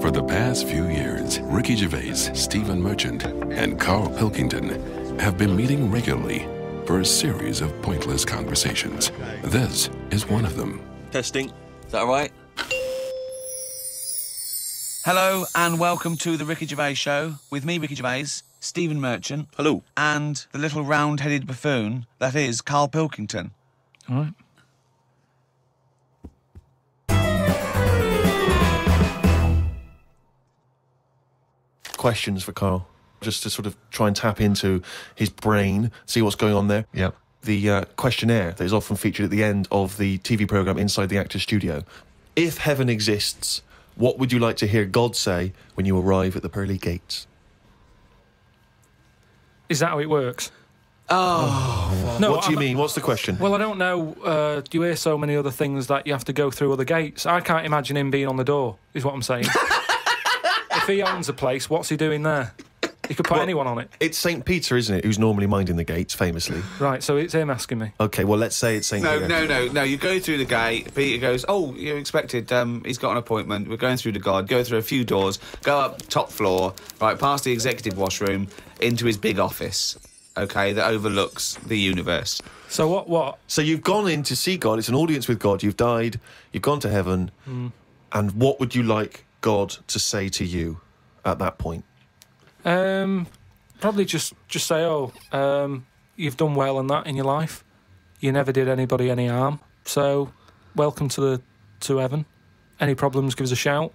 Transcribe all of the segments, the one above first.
For the past few years, Ricky Gervais, Stephen Merchant, and Karl Pilkington have been meeting regularly for a series of pointless conversations. This is one of them. Testing. Is that all right? Hello and welcome to the Ricky Gervais Show with me, Ricky Gervais, Stephen Merchant. Hello. And the little round-headed buffoon that is Karl Pilkington. All right. Questions for Karl, just to sort of try and tap into his brain, see what's going on there. Yeah. The questionnaire that is often featured at the end of the TV programme Inside the Actor's Studio. If heaven exists, what would you like to hear God say when you arrive at the pearly gates? Is that how it works? Oh. No, What do you mean? What's the question? Well, I don't know. You hear so many other things that you have to go through other gates. I can't imagine him being on the door, is what I'm saying. If he owns a place, what's he doing there? He could put anyone on it. It's St. Peter, isn't it, who's normally minding the gates, famously. Right, so it's him asking me. OK, well, let's say it's St. Peter. No. You go through the gate. Peter goes, oh, you're expected. He's got an appointment. We're going through to God. Go through a few doors. Go up top floor, right, past the executive washroom, into his big office, OK, that overlooks the universe. So what? So you've gone in to see God. It's an audience with God. You've died. You've gone to heaven. And what would you like God to say to you at that point? Probably just say, you've done well and that in your life. You never did anybody any harm. So, welcome to heaven. Any problems, give us a shout.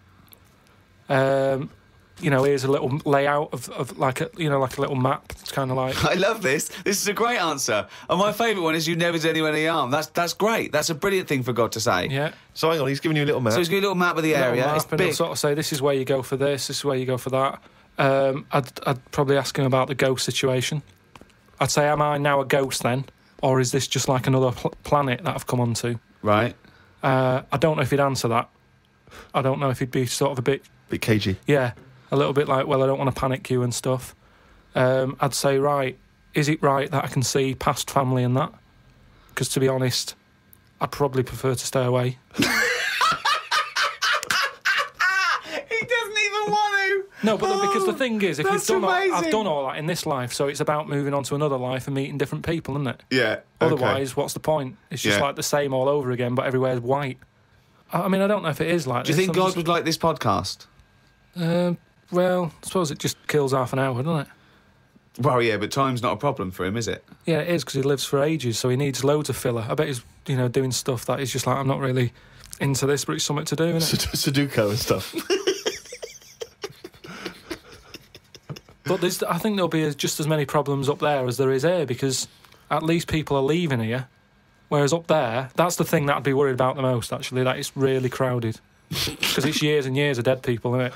Here's a little layout of like a little map. It's kind of like... I love this. This is a great answer. And my favourite one is you never did anyone any harm. That's great. That's a brilliant thing for God to say. Yeah. So hang on, he's giving you a little map. So he's giving you a little map of the area. It's and big. he'll sort of say, this is where you go for this is where you go for that. I'd probably ask him about the ghost situation. I'd say, am I now a ghost then? Or is this just like another planet that I've come onto? Right. I don't know if he'd answer that. I don't know if he'd be sort of a bit... Bit cagey. Yeah, a little bit like, well, I don't want to panic you and stuff. I'd say, right, is it right that I can see past family and that? Because to be honest, I'd probably prefer to stay away. No, but because the thing is, if you've done I've done all that in this life, so it's about moving on to another life and meeting different people, isn't it? Yeah. Otherwise, what's the point? It's just like the same all over again, but everywhere's white. I mean, I don't know if it is like this. Do you think God would like this podcast? Well, I suppose it just kills half an hour, doesn't it? Well, yeah, but time's not a problem for him, is it? Yeah, it is, because he lives for ages, so he needs loads of filler. I bet he's, doing stuff that is just like, I'm not really into this, but it's something to do, isn't it? Sudoku and stuff. But I think there'll be just as many problems up there as there is here, because at least people are leaving here, whereas up there, that's the thing that I'd be worried about the most, actually, that it's really crowded. Because it's years and years of dead people, isn't it?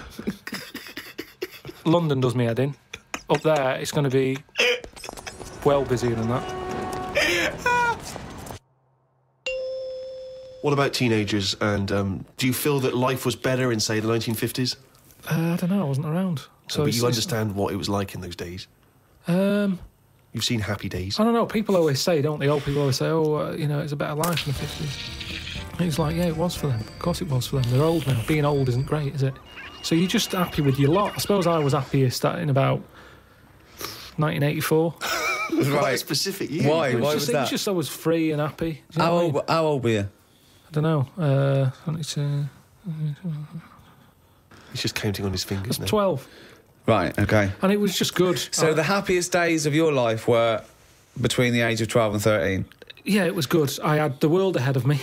London does me head in. Up there, it's going to be well busier than that. What about teenagers, and do you feel that life was better in, say, the 1950s? I don't know, I wasn't around. So but you understand what it was like in those days? You've seen happy days? I don't know, people always say, don't they? Old people always say, it's a better life in the 50s. And it's like, yeah, it was for them. Of course it was for them. They're old now. Being old isn't great, is it? So you're just happy with your lot. I suppose I was happiest in about 1984. Right. Specific year. Why? Why was that? It was just I was free and happy. How old were you? I don't know. 22... He's just counting on his fingers now. 12. Right, okay. And it was just good. So the happiest days of your life were between the age of 12 and 13? Yeah, it was good. I had the world ahead of me.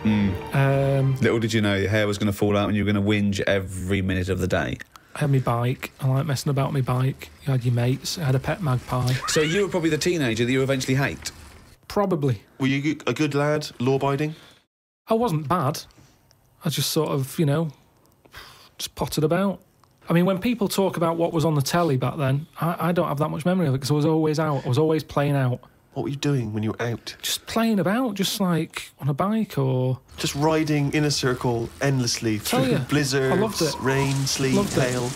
Little did you know your hair was going to fall out and you were going to whinge every minute of the day. I had my bike. I like messing about my bike. You had your mates. I had a pet magpie. So you were probably the teenager that you eventually hate? Probably. Were you a good lad, law-abiding? I wasn't bad. I just sort of, just potted about. I mean, when people talk about what was on the telly back then, I don't have that much memory of it because I was always out. I was always playing out. What were you doing when you were out? Just playing about, just like on a bike just riding in a circle endlessly through blizzards, I loved it. Rain, sleet, hail.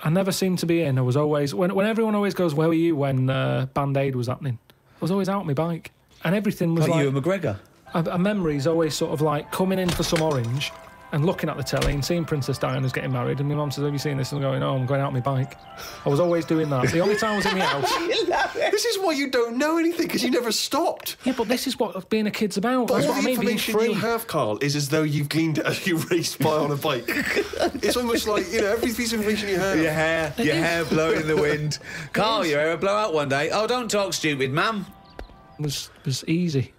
I never seemed to be in. I was always... When everyone always goes, where were you when Band-Aid was happening? I was always out on my bike. And everything was like you and McGregor? A memory's always sort of like coming in for some orange and looking at the telly and seeing Princess Diana's getting married, and my mum says, have you seen this? And I'm going, oh, I'm going out on my bike. I was always doing that. The only time I was in the house... This is why you don't know anything, because you never stopped. Yeah, but this is what being a kid's about. But That's all what I the mean, being information free. you have, Karl, is as though you've gleaned it as you raced by on a bike. It's almost like, every piece of information you have. Your hair blowing in the wind. Karl, your hair will blow out one day. Oh, don't talk stupid, ma'am. Was easy.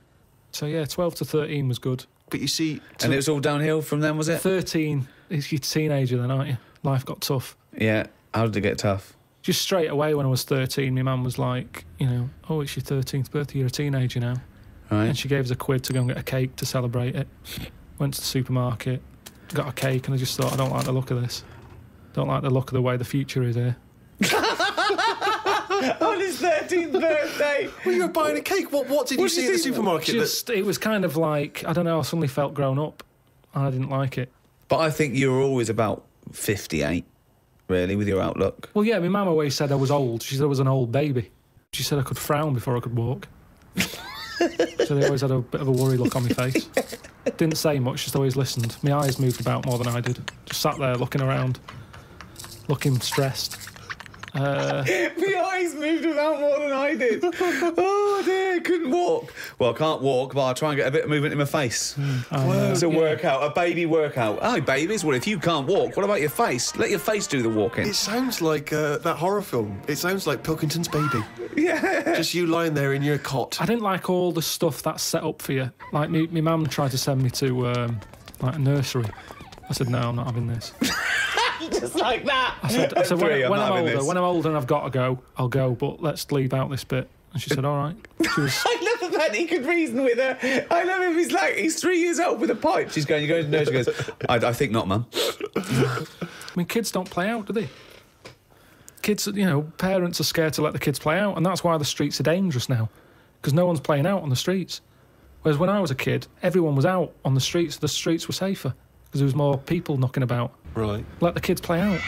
So, yeah, 12 to 13 was good. But you see... And it was all downhill from then, was it? 13, you're a teenager then, aren't you? Life got tough. Yeah. How did it get tough? Just straight away when I was 13, my mum was like, oh, it's your 13th birthday, you're a teenager now. Right. And she gave us a quid to go and get a cake to celebrate it. Went to the supermarket, got a cake, and I just thought, I don't like the look of this. Don't like the look of the way the future is here. On his 13th birthday. Well, you were buying a cake. What did you see at the supermarket? It was kind of like, I don't know, I suddenly felt grown up. And I didn't like it. But I think you were always about 58, really, with your outlook. Well, yeah, my mum always said I was old. She said I was an old baby. She said I could frown before I could walk. So they always had a bit of a worry look on my face. Didn't say much, just always listened. My eyes moved about more than I did. Just sat there looking around, looking stressed. My eyes moved about more than I did. Oh dear, couldn't walk. Well, I can't walk, but I'll try and get a bit of movement in my face. It's a workout, a baby workout. Oh, babies, well, if you can't walk, what about your face? Let your face do the walking. It sounds like that horror film. It sounds like Pilkington's Baby. Yeah. Just you lying there in your cot. I didn't like all the stuff that's set up for you. Like, my mum tried to send me to, a nursery. I said, no, I'm not having this. Just like that. I said when I'm older and I've got to go, I'll go, but let's leave out this bit. And she said, all right. She was... I love that he could reason with her. I love him. He's 3 years old with a pipe. She's going, you're going to nursery. She goes, I think not, Mum. I mean, kids don't play out, do they? Kids, parents are scared to let the kids play out, and that's why the streets are dangerous now, because no one's playing out on the streets. Whereas when I was a kid, everyone was out on the streets. The streets were safer because there was more people knocking about. Right. Let the kids play out.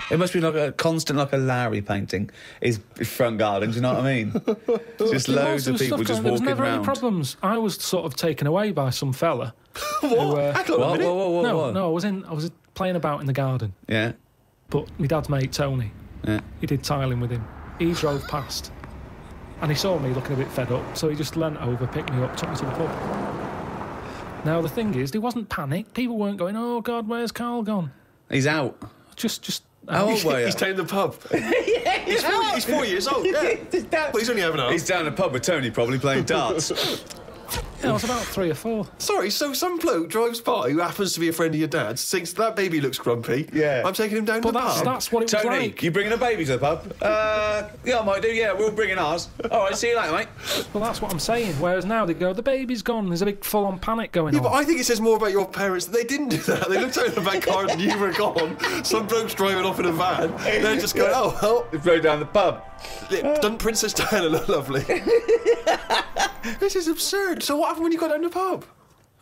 It must be like a constant, like a Larry painting, his front garden, do you know what I mean? Just loads of people just walking around. There was never any problems. I was sort of taken away by some fella. What? Whoa. No, I was playing about in the garden. Yeah. But my dad's mate, Tony, he did tiling with him. He drove past and he saw me looking a bit fed up, so he just leant over, picked me up, took me to the pub. Now, the thing is, there wasn't panic. People weren't going, oh, God, where's Karl gone? He's out. Just How old were you? He's down the pub. He's 4 years old, yeah. But he's only having a... He's down the pub with Tony, probably playing darts. Yeah, I was about 3 or 4. Sorry, so some bloke drives by who happens to be a friend of your dad's, thinks that baby looks grumpy. Yeah. I'm taking him down to the pub. That's what it was Tony, like. you bringing a baby to the pub? Yeah, I might do, yeah, we're all bringing ours. All right, see you later, mate. Well, that's what I'm saying. Whereas now they go, the baby's gone. There's a big full-on panic going on. Yeah, but I think it says more about your parents that they didn't do that. They looked out in the back car and you were gone. Some bloke's driving off in a van. They're just going, oh, well. They rode down the pub. Doesn't Princess Diana look lovely? This is absurd. So what happened when you got down the pub?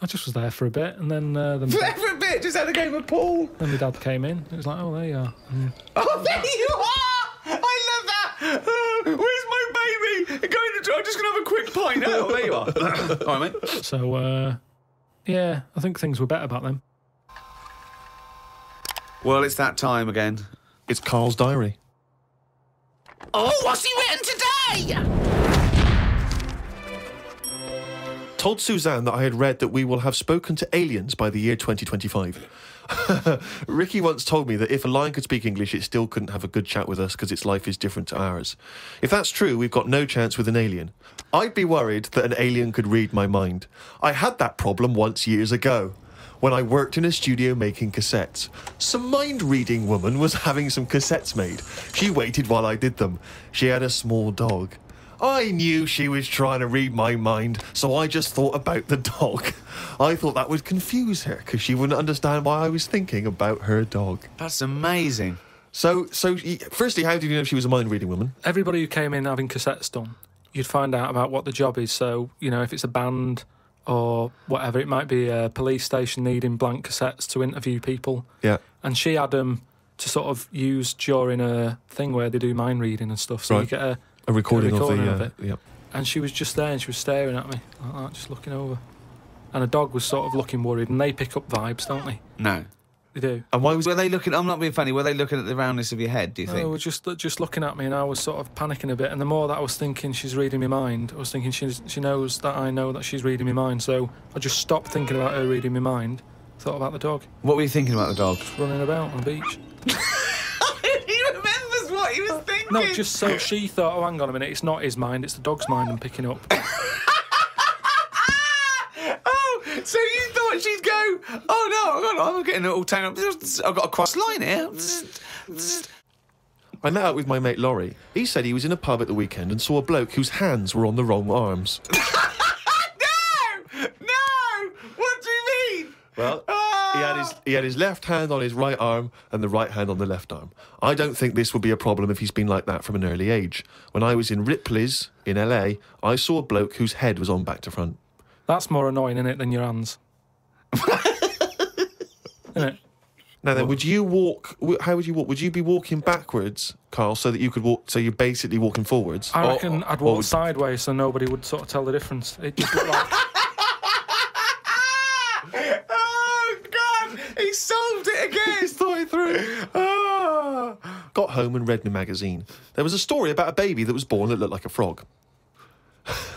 I just was there for a bit, and then... For a bit, just had a game of pool. Then my dad came in. It was like, oh, there you are. Oh, there you are! I love that! Where's my baby? I'm just going to have a quick pint. Oh, there you are. All right, mate. So, yeah, I think things were better back then. Well, it's that time again. It's Karl's diary. Oh, what's he written today? Told Suzanne that I had read that we will have spoken to aliens by the year 2025. Ricky once told me that if a lion could speak English, it still couldn't have a good chat with us because its life is different to ours. If that's true, we've got no chance with an alien. I'd be worried that an alien could read my mind. I had that problem once years ago, when I worked in a studio making cassettes. Some mind-reading woman was having some cassettes made. She waited while I did them. She had a small dog. I knew she was trying to read my mind, so I just thought about the dog. I thought that would confuse her, because she wouldn't understand why I was thinking about her dog. That's amazing. So, firstly, how did you know she was a mind-reading woman? Everybody who came in having cassettes done, you'd find out about what the job is. So, if it's a band or whatever, it might be a police station needing blank cassettes to interview people. Yeah. And she had them to sort of use during a thing where they do mind reading and stuff. So right. you get a recording of it. And she was just there and she was staring at me like that, just looking over. and a dog was sort of looking worried, and they pick up vibes, don't they? No. They do. And why was Were they looking... I'm not being funny. Were they looking at the roundness of your head, do you They think? were just looking at me, and I was sort of panicking a bit. And the more that I was thinking she's reading my mind, I was thinking she knows that I know that she's reading my mind. So I just stopped thinking about her reading my mind, thought about the dog. What were you thinking about the dog? Just running about on the beach. He remembers what he was thinking. No, just so she thought, oh, hang on a minute, it's not his mind, it's the dog's mind I'm picking up. Oh, so you thought she'd go, oh no, I'm getting all taken up. I've got a cross line here. I met up with my mate Laurie. He said he was in a pub at the weekend and saw a bloke whose hands were on the wrong arms. No! What do you mean? Well, he had his left hand on his right arm and the right hand on the left arm. I don't think this would be a problem if he's been like that from an early age. When I was in Ripley's in LA, I saw a bloke whose head was on back to front. That's more annoying, innit, than your hands. Innit? Now then, would you walk... How would you walk? Would you be walking backwards, Karl, so that you could walk... So you're basically walking forwards? I reckon I'd walk sideways so nobody would sort of tell the difference. It just looked like... Oh, God! He solved it again! He's thought it through. Got home and read my magazine. There was a story about a baby that was born that looked like a frog.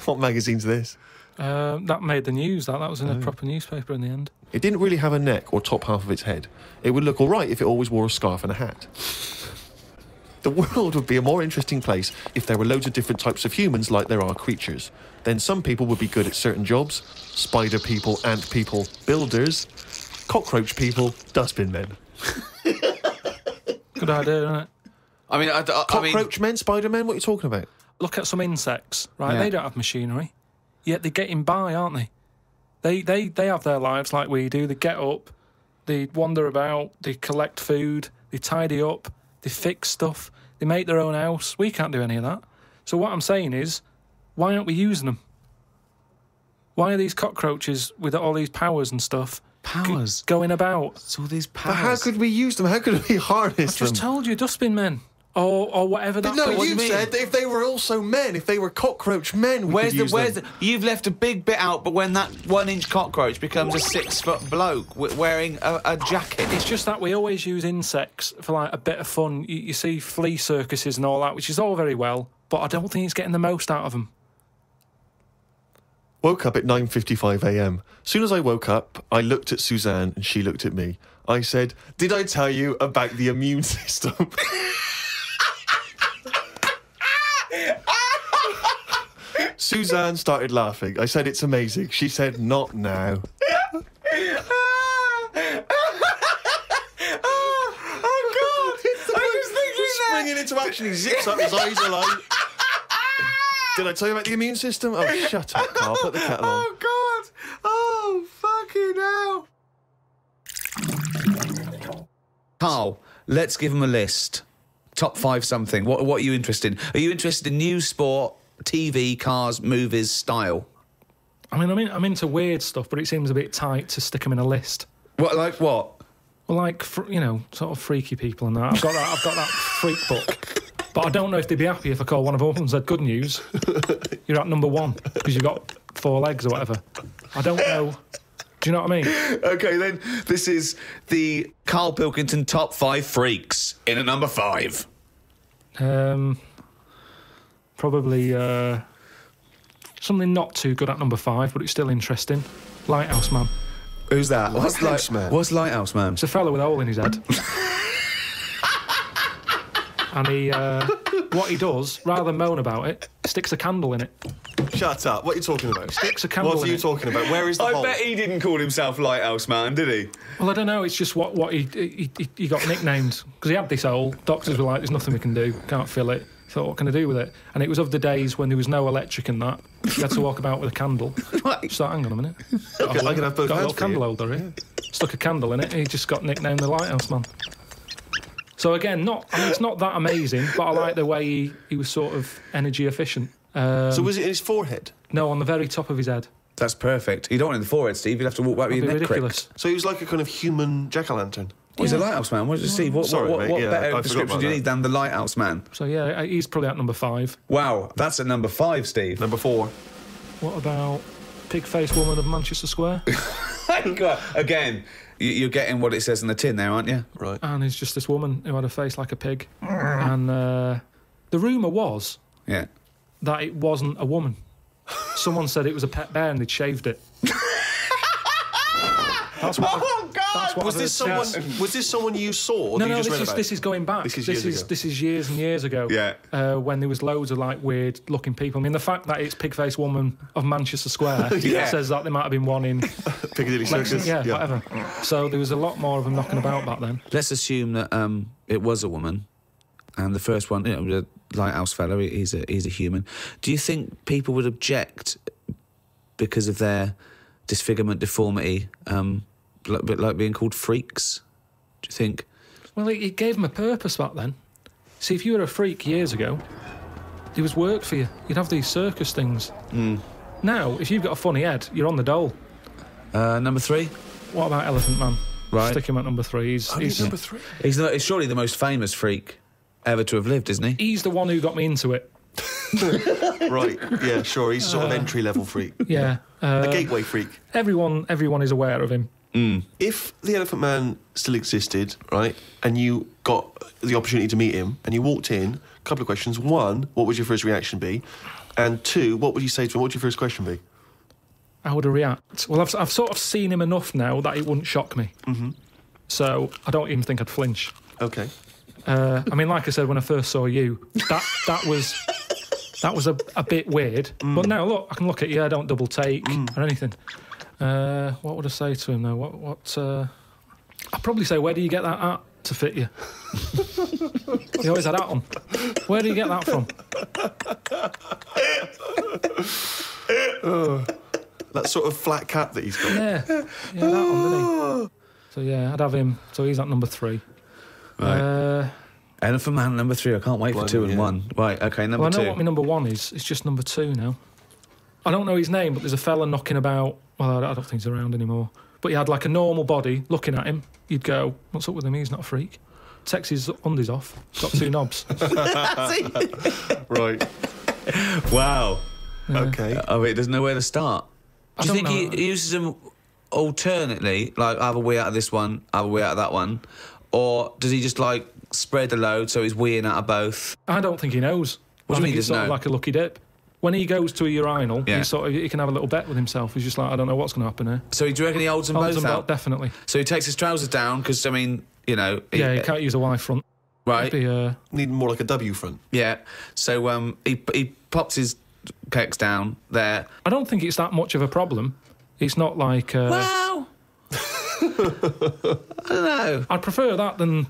What magazine's this? That made the news, that was in a proper newspaper in the end. It didn't really have a neck or top half of its head. It would look all right if it always wore a scarf and a hat. The world would be a more interesting place if there were loads of different types of humans like there are creatures. Then some people would be good at certain jobs. Spider people, ant people, builders, cockroach people, dustbin men. Good idea, isn't it? I mean, Cockroach men, spider men, what are you talking about? Look at some insects, right? Yeah. They don't have machinery, yet they're getting by, aren't they? They have their lives like we do. They get up, they wander about, they collect food, they tidy up, they fix stuff, they make their own house. We can't do any of that. So what I'm saying is, why aren't we using them? Why are these cockroaches with all these powers and stuff Powers? going about? It's all these powers. But how could we use them? How could we harness I just them? told you, dustbin men. Or whatever that No, was. you said that if they were also men, if they were cockroach men, we could use them. You've left a big bit out, but when that 1-inch cockroach becomes a 6-foot bloke wearing a jacket. It's just that we always use insects for like a bit of fun. You see flea circuses and all that, which is all very well, but I don't think it's getting the most out of them. Woke up at 9:55 a.m. Soon as I woke up, I looked at Suzanne and she looked at me. I said, "Did I tell you about the immune system?" Suzanne started laughing. I said, "It's amazing." She said, "Not now." Oh, God! I was thinking that. Springing into action, he zips up, his eyes are like... Did I tell you about the immune system? Oh, shut up, Karl. Put the kettle on. Oh, God! Oh, fucking hell. Karl, let's give him a list. Top 5 something. What are you interested in? Are you interested in news, sport, TV, cars, movies, style? I mean, I'm into weird stuff, but it seems a bit tight to stick them in a list. What, like what? Well, like, sort of freaky people and that. I've got that freak book. But I don't know if they'd be happy if I call one of them and said, "Good news, you're at number 1 because you've got 4 legs or whatever." I don't know. Do you know what I mean? Okay, then this is the Karl Pilkington top 5 freaks in a number 5. Probably something not too good at number 5, but it's still interesting. Lighthouse Man. Who's that? Lighthouse Man? What's Lighthouse Man? It's a fella with a hole in his head. And what he does, rather than moan about it, sticks a candle in it. Shut up. What are you talking about? Sticks a candle What are in you it. talking about? Where is the hole? he didn't call himself Lighthouse Man, did he? Well, I don't know. It's just what he got nicknamed because he had this hole. Doctors were like, "There's nothing we can do. Can't fill it." He thought, "What can I do with it?" And it was of the days when there was no electric and that. You had to walk about with a candle. Just thought, hang on a minute. I can have both Got a hands little for candle you. holder here. Stuck a candle in it. And he just got nicknamed the Lighthouse Man. So again, it's not that amazing, but I like the way he was sort of energy efficient. So was it in his forehead? No, on the very top of his head. That's perfect. You don't want it in the forehead, Steve. You'd have to walk back with That'd your be neck ridiculous. cricked. So he was like a kind of human jack-o'-lantern. He's a Lighthouse Man. What, Steve, what Sorry, mate. Yeah, I better forgot description about do you that. need than the Lighthouse Man? So yeah, he's probably at number 5. Wow, that's at number 5, Steve. Number 4. What about pig-faced woman of Manchester Square. Again, you're getting what it says in the tin there, aren't you? Right. And it's just this woman who had a face like a pig. And the rumour was that it wasn't a woman. Someone said it was a pet bear and they'd shaved it. That's what that's what Was this someone? Was this someone you saw? Or No, that you just read this about? is going back. This is years and years ago. Yeah. When there was loads of like weird looking people. I mean, the fact that it's pig-faced woman of Manchester Square says that there might have been one in Piccadilly Circus. Yeah, whatever. So there was a lot more of them knocking about back then. Let's assume that it was a woman, and the first one, the lighthouse fellow, he's a human. Do you think people would object because of their disfigurement, deformity, a bit like being called freaks? Do you think? Well, it gave them a purpose back then. See, if you were a freak years ago, there was work for you. You'd have these circus things. Now, if you've got a funny head, you're on the dole. Number 3? What about Elephant Man? Right. Stick him at number 3. He's number 3. He's surely the most famous freak ever to have lived, isn't he? He's the one who got me into it. Right. Yeah. Sure. He's sort of entry-level freak. Yeah. A gateway freak. Everyone is aware of him. If the Elephant Man still existed, right, and you got the opportunity to meet him, and you walked in, a couple of questions. 1, what would your first reaction be? And 2, what would you say to him? What would your first question be? How would I react? Well, I've sort of seen him enough now that it wouldn't shock me. So I don't even think I'd flinch. Okay. I mean, like I said, when I first saw you, that was a bit weird. But now, look, I can look at you, I don't double take or anything. What would I say to him, though? I'd probably say, where do you get that hat to fit you? You always had that on. Where do you get that from? That sort of flat cap that he's got. Yeah, that one, didn't he? So, yeah, I'd have him. So he's at number 3. Right. Elephant Man number 3. I can't wait for 2 and 1. Right, okay, number 2. I know what my number 1 is. It's just number 2 now. I don't know his name, but there's a fella knocking about. Well, I don't think he's around anymore. But he had like a normal body. Looking at him, you'd go, "What's up with him? He's not a freak." Takes his undies off. Got 2 knobs. Right. Wow. Okay. Oh, he doesn't know where to start. Do you think he uses them alternately, like have a wee out of this one, have a wee out of that one, or does he just like spread the load so he's weeing out of both? I don't think he knows. What do you mean he it's doesn't sort of know? like a lucky dip. When he goes to a urinal, he can have a little bet with himself. He's just like, I don't know what's going to happen here. So do you reckon he holds them both out? Definitely. So he takes his trousers down because, I mean, you know... He can't use a Y front. Right. Need more like a W front. Yeah. So he pops his kecks down there. I don't think it's that much of a problem. It's not like... Wow. I don't know. I'd prefer that than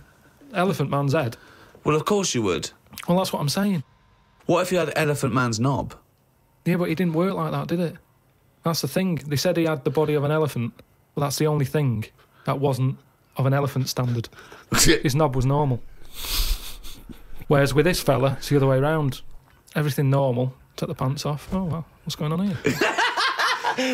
Elephant Man's head. Well, of course you would. Well, that's what I'm saying. What if you had Elephant Man's knob? Yeah, but he didn't work like that, did it? That's the thing. They said he had the body of an elephant, but that's the only thing that wasn't of an elephant standard. His knob was normal. Whereas with this fella, it's the other way around. Everything normal, take the pants off. Oh, well, what's going on here?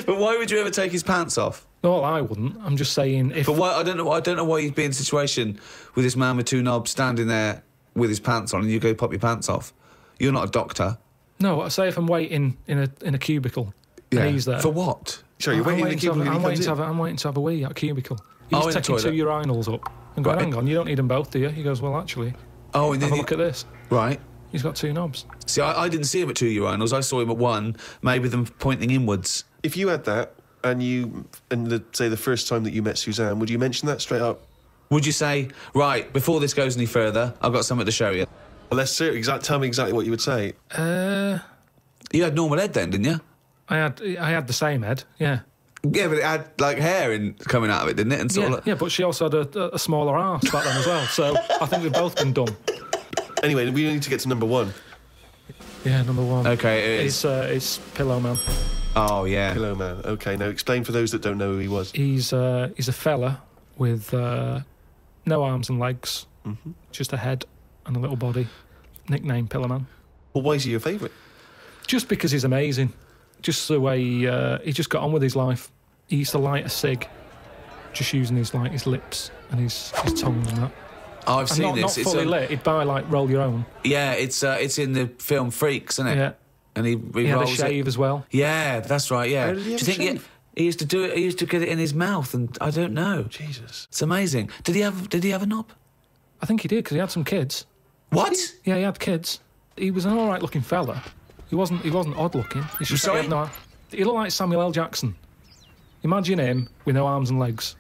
But why would you ever take his pants off? No, I wouldn't. I'm just saying if... But why? I don't know why you'd be in a situation with this man with 2 knobs standing there with his pants on and you go pop your pants off. You're not a doctor. No, I say if I'm waiting in a cubicle and he's there. For what? Sure, you're waiting in the cubicle and he comes in. I'm waiting to have a wee at a cubicle. He's in the taking 2 toilet. urinals up and going, hang on, you don't need them both, do you? He goes, well, actually, Oh, and then have a look at this. Right. He's got 2 knobs. See, I didn't see him at 2 urinals. I saw him at 1, maybe them pointing inwards. If you had that, and say the first time that you met Suzanne, would you mention that straight up? Would you say, right, before this goes any further, I've got something to show you? Well, let's see. Tell me exactly what you would say. You had normal head then, didn't you? I had the same head, yeah. Yeah, but it had, like, hair coming out of it, didn't it? And sort of like... Yeah, but she also had a smaller arse back then as well, so I think we've both been dumb. Anyway, we need to get to number 1. Yeah, number 1. Okay, it is. It's Pillow Man. Oh, yeah. Pillow Man. Okay, now explain for those that don't know who he was. He's a fella with no arms and legs, just a head and a little body. Nickname Pillow Man. Well, why is he your favourite? Just because he's amazing. Just the way he just got on with his life. He used to light a cig, just using his lips and his tongue and that. Oh, I've seen not this. Not fully lit. He'd buy Roll Your Own. Yeah, it's in the film Freaks, isn't it? Yeah. And he had a rolls shave it. as well. Yeah, that's right, yeah. How did he have Do you a think shave? he used to do it? He used to get it in his mouth, and I don't know. Jesus. It's amazing. Did he have a knob? I think he did, because he had some kids. What? Yeah, he had kids. He was an all right looking fella. He wasn't odd looking. It's just that sorry? he looked like Samuel L. Jackson. Imagine him with no arms and legs.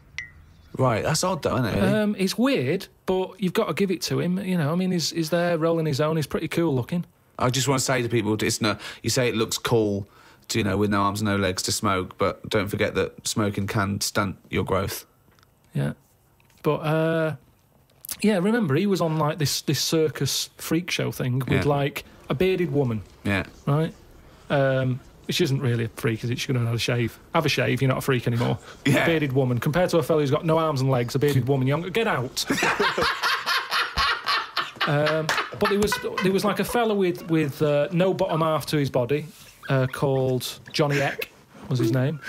Right, that's odd though, isn't it? Really? It's weird, but you've got to give it to him. You know, I mean, he's there rolling his own. He's pretty cool looking. I just want to say to people, it's no. You say it looks cool, to, with no arms and no legs to smoke, but don't forget that smoking can stunt your growth. Yeah, but yeah, remember he was on like this circus freak show thing with like a bearded woman. Yeah. Right. Which isn't really a freak, is it? She could have a shave. Have a shave, you're not a freak anymore. Yeah. A bearded woman. Compared to a fella who's got no arms and legs, a bearded woman, get out. But there was like a fella with no bottom half to his body, called Johnny Eck, was his name.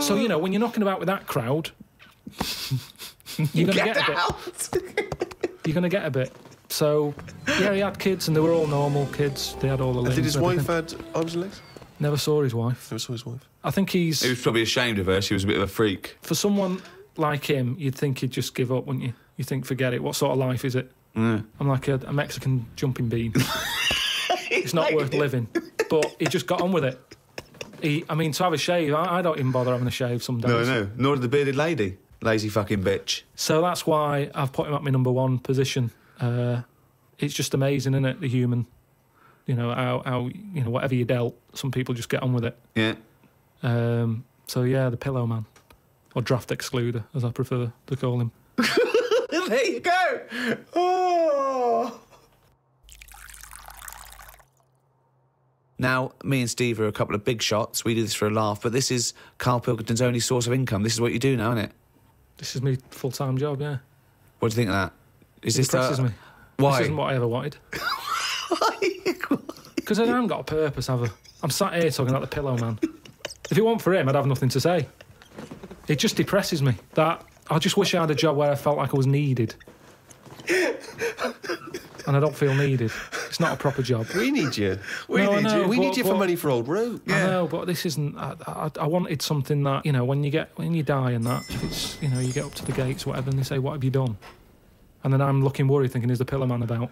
So, when you're knocking about with that crowd, you're going to get a bit. You're going to get a bit. So, yeah, he had kids, and they were all normal kids. They had all the limbs. Did his and wife everything. had arms and legs? Never saw his wife. Never saw his wife. I think He was probably ashamed of her. She was a bit of a freak. for someone like him, you'd think he'd just give up, wouldn't you? You think, forget it. What sort of life is it? Yeah. I'm like a Mexican jumping bean. It's not worth living. But he just got on with it. To have a shave, I don't even bother having a shave some days. No. Nor did the bearded lady. Lazy fucking bitch. So that's why I've put him at my number one position. It's just amazing, isn't it? The human, how whatever you dealt, some people just get on with it. Yeah. So yeah, the pillow man, or draft excluder, as I prefer to call him. There you go. Oh. Now, me and Steve are a couple of big shots. We do this for a laugh, but this is Karl Pilkington's only source of income. This is what you do now, isn't it? This is my full-time job, yeah. What do you think of that? Is It this depresses me. Why? This isn't what I ever wanted. Because I haven't got a purpose, have I? I'm sat here talking about the pillow man. If it weren't for him, I'd have nothing to say. It just depresses me. That I just wish I had a job where I felt like I was needed. And I don't feel needed. It's not a proper job. We need you. We need you. We need you for money for old road. I know, but this isn't. I wanted something that, when you die and that, it's, you get up to the gates, whatever, and they say, "What have you done?" And then I'm looking worried, thinking, "Is the pillow man about?"